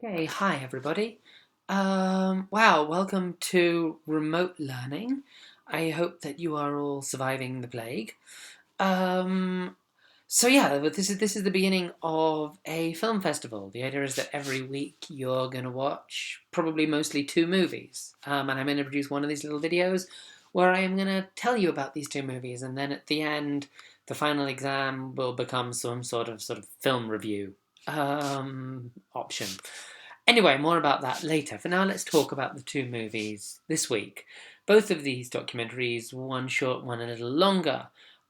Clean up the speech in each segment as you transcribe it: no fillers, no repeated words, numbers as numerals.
Okay, hi everybody. Wow, welcome to remote learning. I hope that you are all surviving the plague. Um, but this is the beginning of a film festival. The idea is that every week you're gonna watch probably mostly two movies, and I'm gonna produce one of these little videos where I am gonna tell you about these two movies, and then at the end, the final exam will become some sort of film review option. Anyway, more about that later. For now, let's talk about the two movies this week. Both of these documentaries, one short, one a little longer,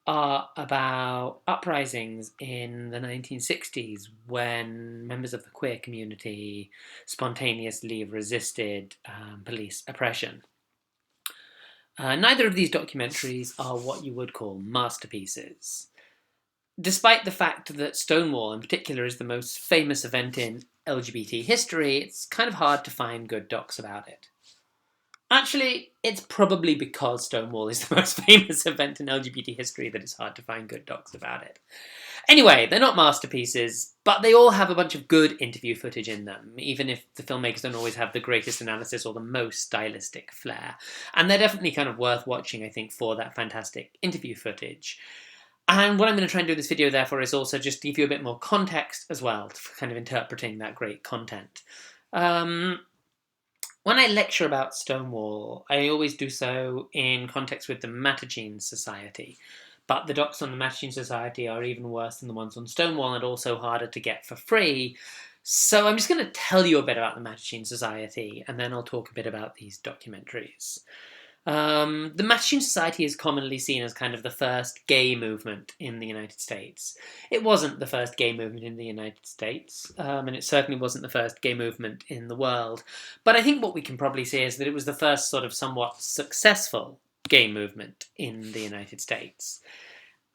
are about uprisings in the 1960s when members of the queer community spontaneously resisted police oppression. Neither of these documentaries are what you would call masterpieces. Despite the fact that Stonewall in particular is the most famous event in LGBT history, it's kind of hard to find good docs about it. Actually, it's probably because Stonewall is the most famous event in LGBT history that it's hard to find good docs about it. Anyway, they're not masterpieces, but they all have a bunch of good interview footage in them, even if the filmmakers don't always have the greatest analysis or the most stylistic flair. And they're definitely kind of worth watching, I think, for that fantastic interview footage. And what I'm going to try and do this video, therefore, is also just give you a bit more context as well, for kind of interpreting that great content. When I lecture about Stonewall, I always do so in context with the Mattachine Society. But the docs on the Mattachine Society are even worse than the ones on Stonewall and also harder to get for free. So I'm just going to tell you a bit about the Mattachine Society, and then I'll talk a bit about these documentaries. The Mattachine Society is commonly seen as kind of the first gay movement in the United States. It wasn't the first gay movement in the United States, and it certainly wasn't the first gay movement in the world. But I think what we can probably say is that it was the first sort of somewhat successful gay movement in the United States.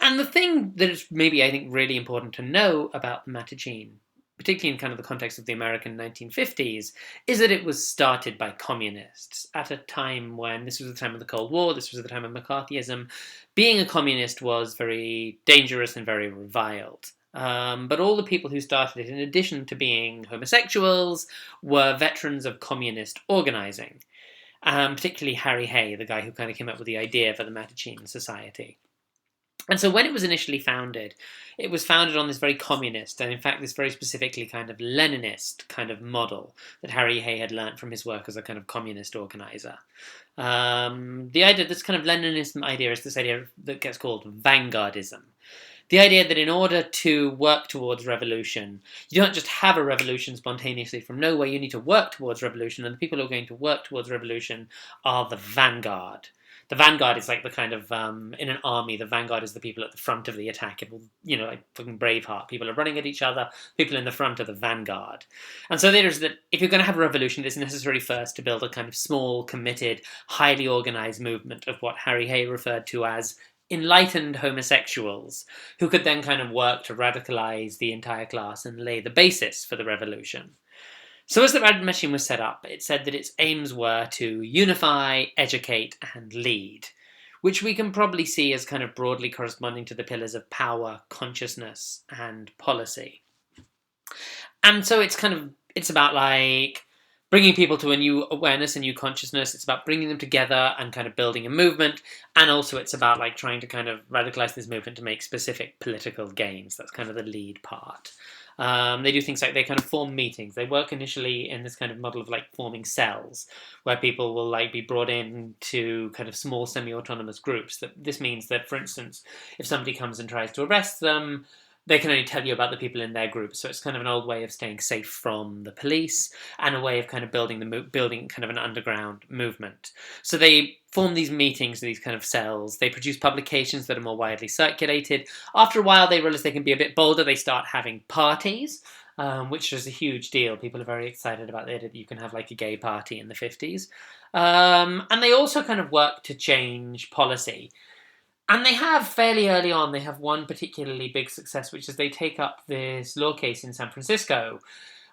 And the thing that is maybe, I think, really important to know about the Mattachine, particularly in kind of the context of the American 1950s, is that it was started by communists at a time when this was the time of the Cold War, this was the time of McCarthyism. Being a communist was very dangerous and very reviled. But all the people who started it, in addition to being homosexuals, were veterans of communist organizing. Particularly Harry Hay, the guy who kind of came up with the idea for the Mattachine Society. And so when it was initially founded, it was founded on this very communist, and in fact this very specifically kind of Leninist kind of model that Harry Hay had learnt from his work as a kind of communist organizer. This kind of Leninist idea is this idea that gets called vanguardism. The idea that in order to work towards revolution, you don't just have a revolution spontaneously from nowhere, you need to work towards revolution, and the people who are going to work towards revolution are the vanguard. The vanguard is like the kind of, in an army, the vanguard is the people at the front of the attack. It will, like fucking Braveheart. People are running at each other, people in the front are the vanguard. And so there's that, if you're going to have a revolution, it's necessary first to build a kind of small, committed, highly organized movement of what Harry Hay referred to as enlightened homosexuals, who could then kind of work to radicalize the entire class and lay the basis for the revolution. So as the Mattachine was set up, it said that its aims were to unify, educate, and lead, which we can probably see as kind of broadly corresponding to the pillars of power, consciousness, and policy. And so it's about like bringing people to a new awareness, a new consciousness. It's about bringing them together and kind of building a movement. And also it's about like trying to kind of radicalize this movement to make specific political gains. That's kind of the lead part. They do things like they kind of form meetings. They work initially in this kind of model of like forming cells where people will like be brought in to kind of small semi-autonomous groups. This means that, for instance, if somebody comes and tries to arrest them, they can only tell you about the people in their group. So it's kind of an old way of staying safe from the police and a way of kind of building kind of an underground movement. So they form these meetings, these kind of cells. They produce publications that are more widely circulated. After a while, they realize they can be a bit bolder. They start having parties, which is a huge deal. People are very excited about the idea that you can have like a gay party in the 50s. And they also kind of work to change policy. And they have, fairly early on, they have one particularly big success, which is they take up this law case in San Francisco.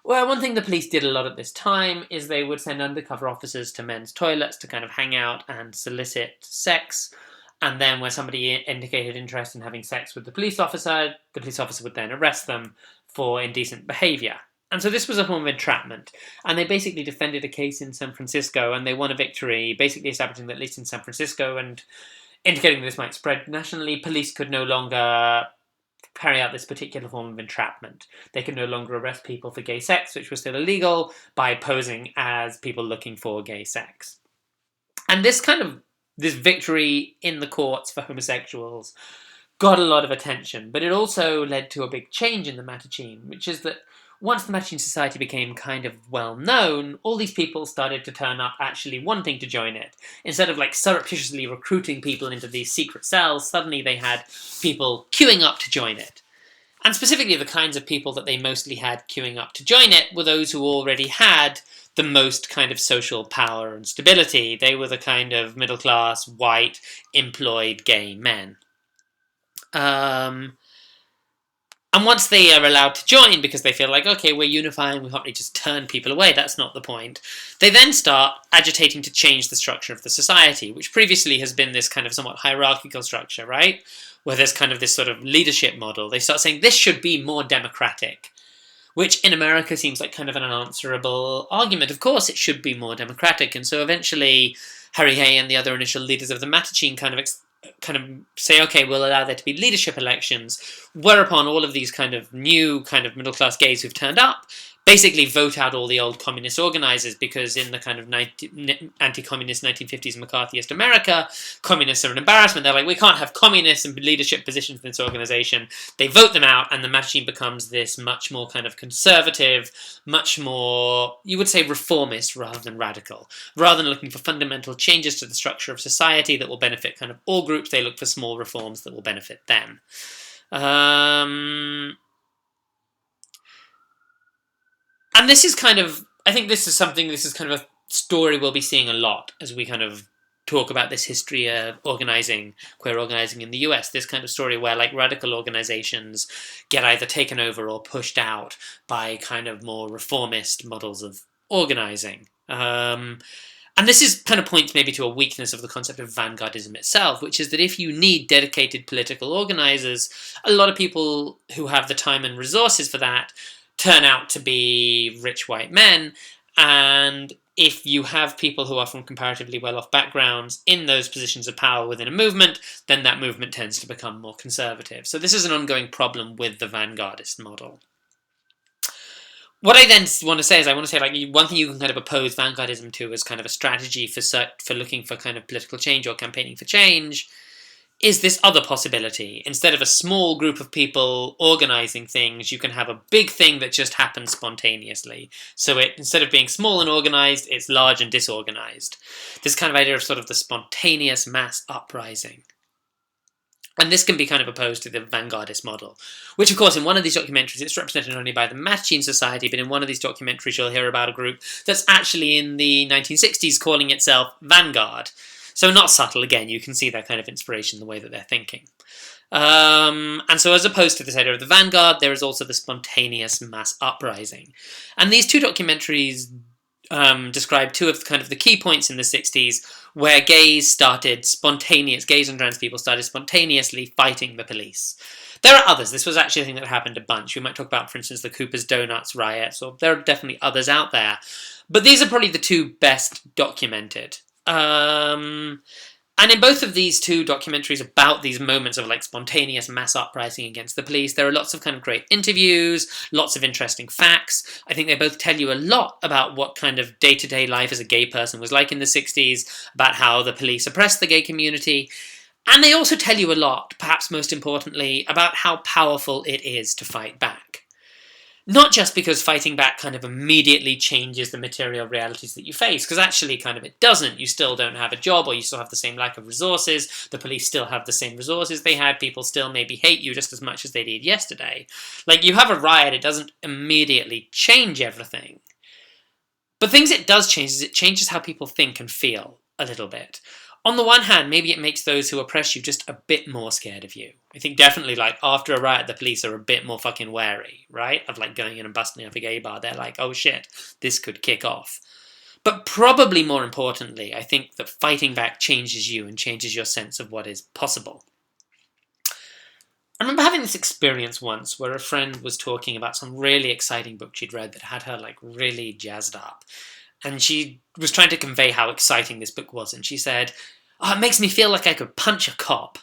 Well, one thing the police did a lot at this time is they would send undercover officers to men's toilets to kind of hang out and solicit sex. And then when somebody indicated interest in having sex with the police officer would then arrest them for indecent behaviour. And so this was a form of entrapment. And they basically defended a case in San Francisco, and they won a victory, basically establishing that at least in San Francisco and indicating that this might spread nationally, police could no longer carry out this particular form of entrapment. They could no longer arrest people for gay sex, which was still illegal, by posing as people looking for gay sex. And this victory in the courts for homosexuals got a lot of attention, but it also led to a big change in the Mattachine, which is that once the Mattachine Society became kind of well known, all these people started to turn up actually wanting to join it. Instead of surreptitiously recruiting people into these secret cells, suddenly they had people queuing up to join it. And specifically the kinds of people that they mostly had queuing up to join it were those who already had the most kind of social power and stability. They were the kind of middle-class, white, employed gay men. And once they are allowed to join, because they feel like, okay, we're unifying, we can't really just turn people away, that's not the point, they then start agitating to change the structure of the society, which previously has been this kind of somewhat hierarchical structure, right? Where there's kind of this sort of leadership model. They start saying, this should be more democratic, which in America seems like kind of an unanswerable argument. Of course it should be more democratic, and so eventually Harry Hay and the other initial leaders of the Mattachine kind of say, okay, we'll allow there to be leadership elections, whereupon all of these kind of new kind of middle-class gays who've turned up basically vote out all the old communist organizers, because in the kind of anti-communist 1950s McCarthyist America, communists are an embarrassment. They're like, we can't have communists in leadership positions in this organization. They vote them out, and the Mattachine becomes this much more kind of conservative, much more, you would say, reformist rather than radical. Rather than looking for fundamental changes to the structure of society that will benefit kind of all groups, they look for small reforms that will benefit them. And this is kind of, I think this is kind of a story we'll be seeing a lot as we kind of talk about this history of organizing, queer organizing in the US, this kind of story where radical organizations get either taken over or pushed out by kind of more reformist models of organizing. And this is kind of points maybe to a weakness of the concept of vanguardism itself, which is that if you need dedicated political organizers, a lot of people who have the time and resources for that turn out to be rich white men, and if you have people who are from comparatively well-off backgrounds in those positions of power within a movement, then that movement tends to become more conservative. So this is an ongoing problem with the vanguardist model. What I then want to say is, one thing you can kind of oppose vanguardism to as kind of a strategy for looking for kind of political change or campaigning for change is this other possibility. Instead of a small group of people organizing things, you can have a big thing that just happens spontaneously. So instead of being small and organized, it's large and disorganized. This kind of idea of sort of the spontaneous mass uprising. And this can be kind of opposed to the vanguardist model, which, of course, in one of these documentaries, it's represented not only by the Mattachine Society, but in one of these documentaries, you'll hear about a group that's actually in the 1960s calling itself Vanguard. So not subtle, again, you can see that kind of inspiration in the way that they're thinking. And so as opposed to this idea of the vanguard, there is also the spontaneous mass uprising. And these two documentaries describe two of kind of the key points in the 60s where gays and trans people started spontaneously fighting the police. There are others. This was actually a thing that happened a bunch. We might talk about, for instance, the Cooper's Donuts riots, or there are definitely others out there. But these are probably the two best documented. And in both of these two documentaries about these moments of spontaneous mass uprising against the police, there are lots of kind of great interviews, lots of interesting facts. I think they both tell you a lot about what kind of day-to-day life as a gay person was like in the 60s, about how the police oppressed the gay community. And they also tell you a lot, perhaps most importantly, about how powerful it is to fight back. Not just because fighting back kind of immediately changes the material realities that you face, because actually kind of it doesn't. You still don't have a job, or you still have the same lack of resources. The police still have the same resources they had. People still maybe hate you just as much as they did yesterday. You have a riot, it doesn't immediately change everything. But things it does change is it changes how people think and feel a little bit. On the one hand, maybe it makes those who oppress you just a bit more scared of you. I think definitely, after a riot, the police are a bit more fucking wary, right? Of, going in and busting up a gay bar. They're like, oh shit, this could kick off. But probably more importantly, I think that fighting back changes you and changes your sense of what is possible. I remember having this experience once where a friend was talking about some really exciting book she'd read that had her like really jazzed up. And she was trying to convey how exciting this book was. And she said, "Oh, it makes me feel like I could punch a cop."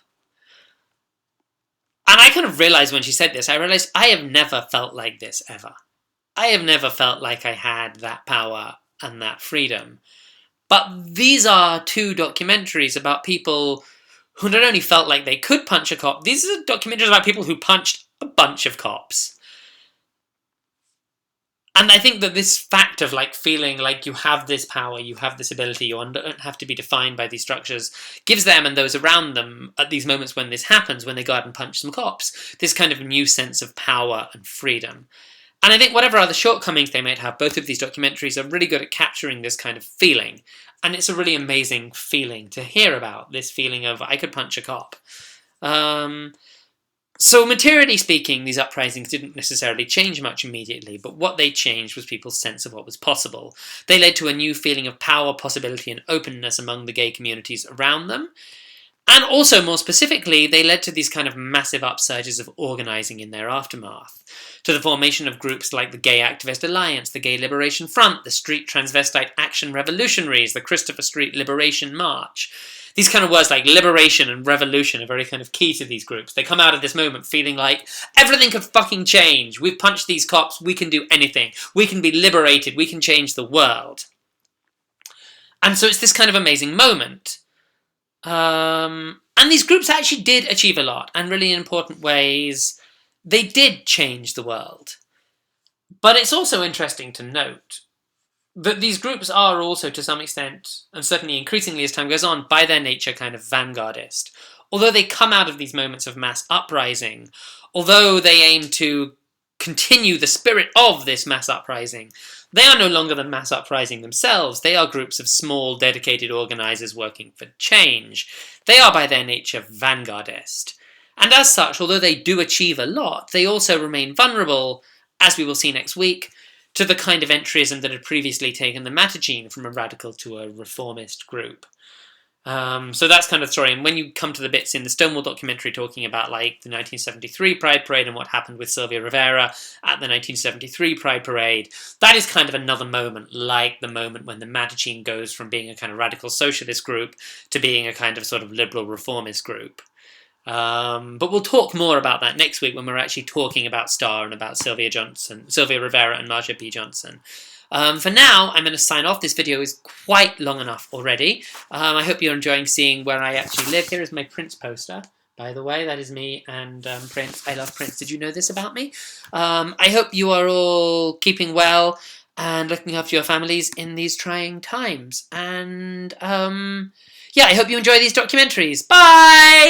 And I kind of realized when she said this, I realized I have never felt like this ever. I have never felt like I had that power and that freedom. But these are two documentaries about people who not only felt like they could punch a cop, these are documentaries about people who punched a bunch of cops. And I think that this fact of like feeling like you have this power, you have this ability, you don't have to be defined by these structures, gives them and those around them at these moments when this happens, when they go out and punch some cops, this kind of new sense of power and freedom. And I think whatever other shortcomings they might have, both of these documentaries are really good at capturing this kind of feeling. And it's a really amazing feeling to hear about, this feeling of, I could punch a cop. So materially speaking, these uprisings didn't necessarily change much immediately, but what they changed was people's sense of what was possible. They led to a new feeling of power, possibility, and openness among the gay communities around them. And also, more specifically, they led to these kind of massive upsurges of organising in their aftermath, to the formation of groups like the Gay Activist Alliance, the Gay Liberation Front, the Street Transvestite Action Revolutionaries, the Christopher Street Liberation March. These kind of words like liberation and revolution are very kind of key to these groups. They come out of this moment feeling like everything could fucking change. We've punched these cops. We can do anything. We can be liberated. We can change the world. And so it's this kind of amazing moment. And these groups actually did achieve a lot, and really in important ways. They did change the world. But it's also interesting to note that these groups are also, to some extent, and certainly increasingly as time goes on, by their nature kind of vanguardist. Although they come out of these moments of mass uprising, although they aim to continue the spirit of this mass uprising, they are no longer the mass uprising themselves. They are groups of small, dedicated organisers working for change. They are by their nature vanguardist. And as such, although they do achieve a lot, they also remain vulnerable, as we will see next week, to the kind of entryism that had previously taken the Mattachine from a radical to a reformist group. So that's kind of the story. And when you come to the bits in the Stonewall documentary talking about like the 1973 Pride Parade and what happened with Sylvia Rivera at the 1973 Pride Parade, that is kind of another moment, like the moment when the Mattachine goes from being a kind of radical socialist group to being a kind of sort of liberal reformist group. But we'll talk more about that next week when we're actually talking about Starr and about Sylvia Rivera and Marsha P. Johnson. For now, I'm going to sign off. This video is quite long enough already. I hope you're enjoying seeing where I actually live. Here is my Prince poster, by the way. That is me and Prince. I love Prince. Did you know this about me? I hope you are all keeping well and looking after your families in these trying times. And yeah, I hope you enjoy these documentaries. Bye!